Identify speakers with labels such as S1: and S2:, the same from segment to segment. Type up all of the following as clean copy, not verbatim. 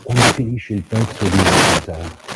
S1: quando finisce il pezzo di vita.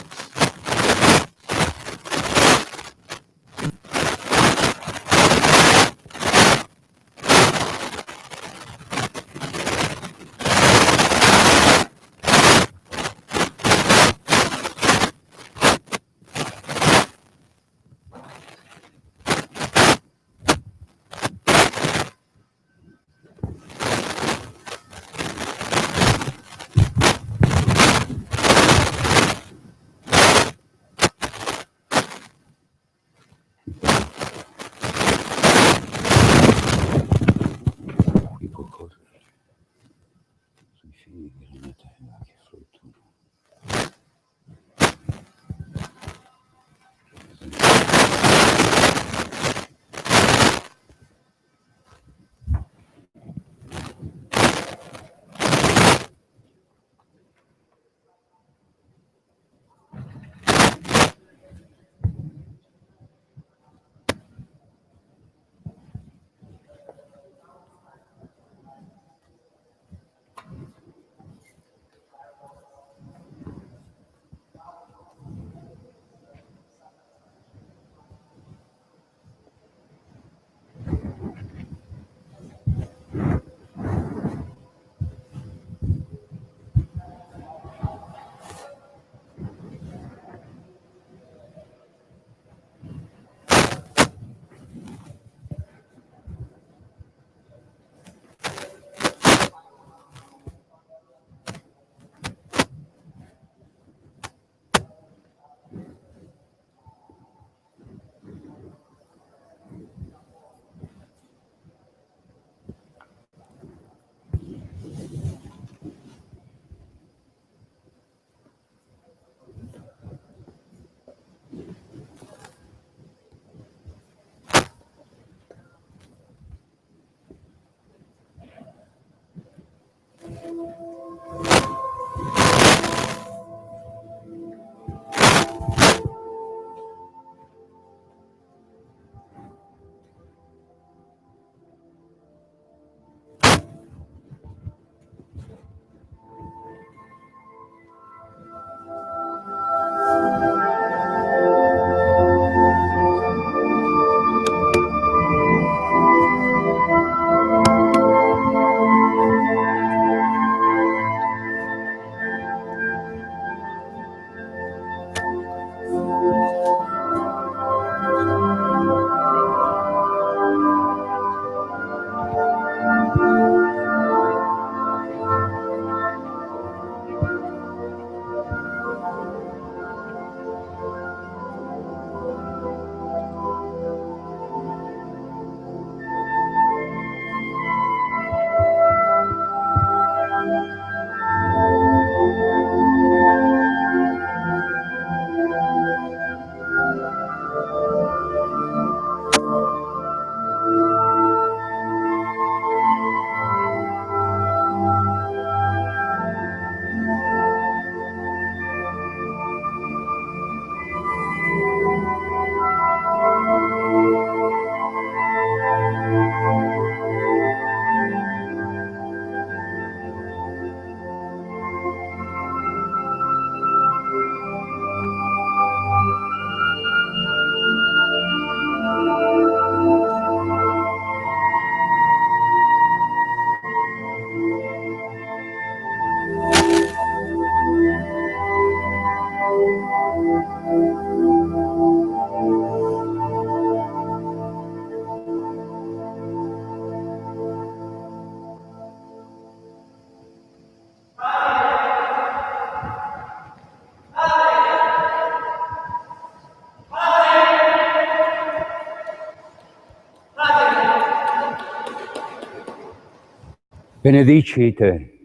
S1: Benedicite.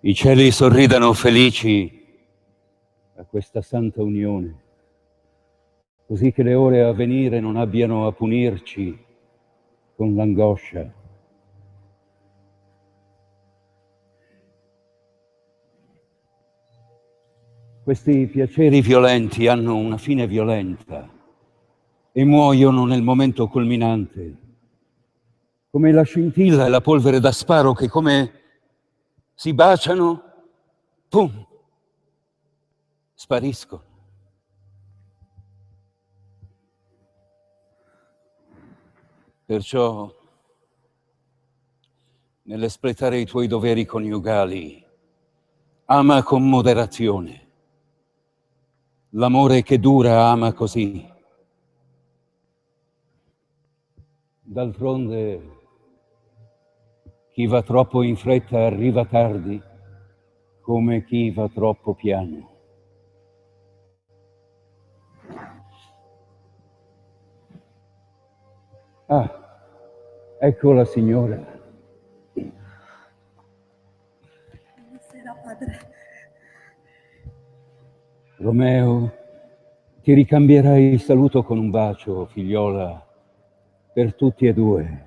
S1: I cieli sorridano felici a questa santa unione, così che le ore a venire non abbiano a punirci con l'angoscia. Questi piaceri violenti hanno una fine violenta e muoiono nel momento culminante, come la scintilla e la polvere da sparo che come si baciano, pum, spariscono. Perciò, nell'espletare i tuoi doveri coniugali, ama con moderazione. L'amore che dura ama così. D'altronde, chi va troppo in fretta arriva tardi, come chi va troppo piano. Ah, ecco la signora.
S2: Buonasera, padre.
S1: Romeo, ti ricambierai il saluto con un bacio, figliola, per tutti e due.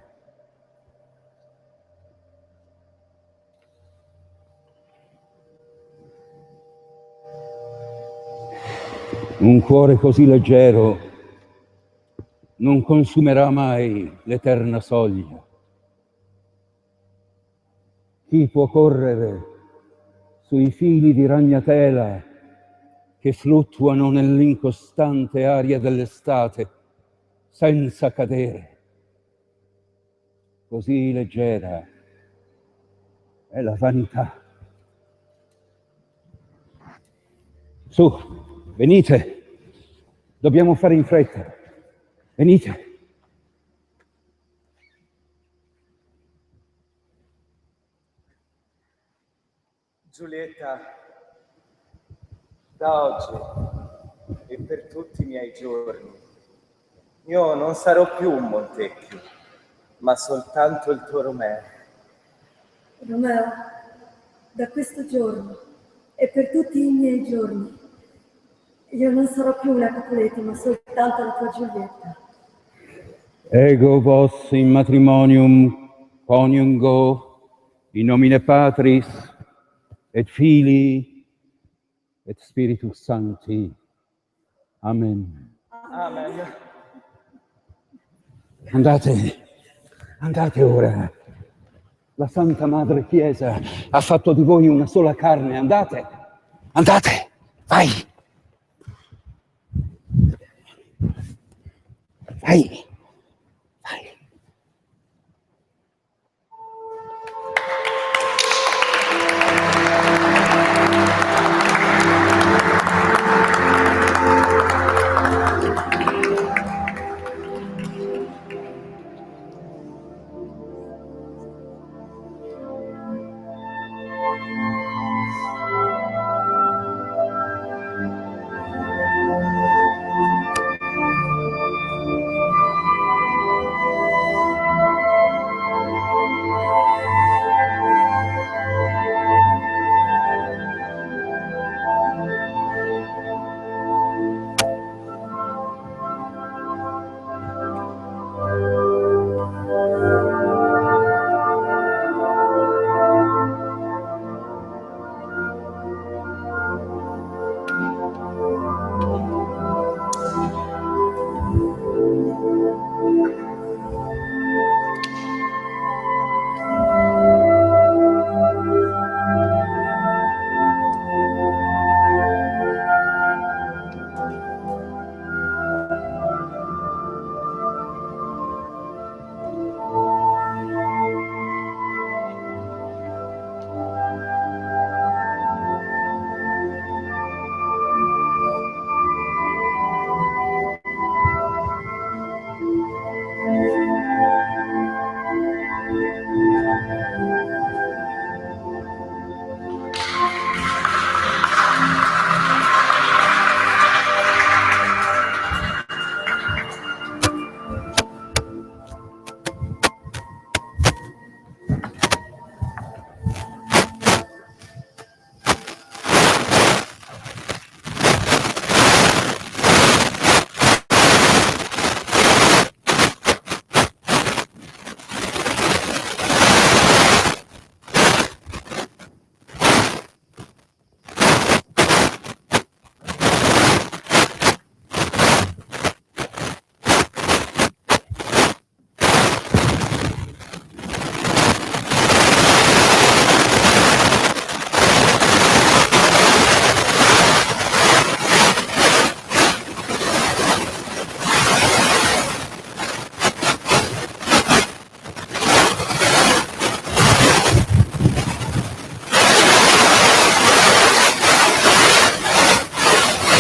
S1: Un cuore così leggero non consumerà mai l'eterna soglia. Chi può correre sui fili di ragnatela che fluttuano nell'incostante aria dell'estate senza cadere? Così leggera è la vanità. Su, venite, dobbiamo fare in fretta. Venite.
S3: Giulietta, da oggi e per tutti i miei giorni, io non sarò più un Montecchio, ma soltanto il tuo Romeo.
S2: Romeo, da questo giorno e per tutti i miei giorni, io non sarò più una Capuleto, ma soltanto la tua Giulietta.
S1: Ego vos in matrimonium coniungo in nomine Patris et Filii et Spiritus Sancti. Amen.
S3: Amen.
S1: Andate ora. La Santa Madre Chiesa ha fatto di voi una sola carne. Andate, vai. Vai.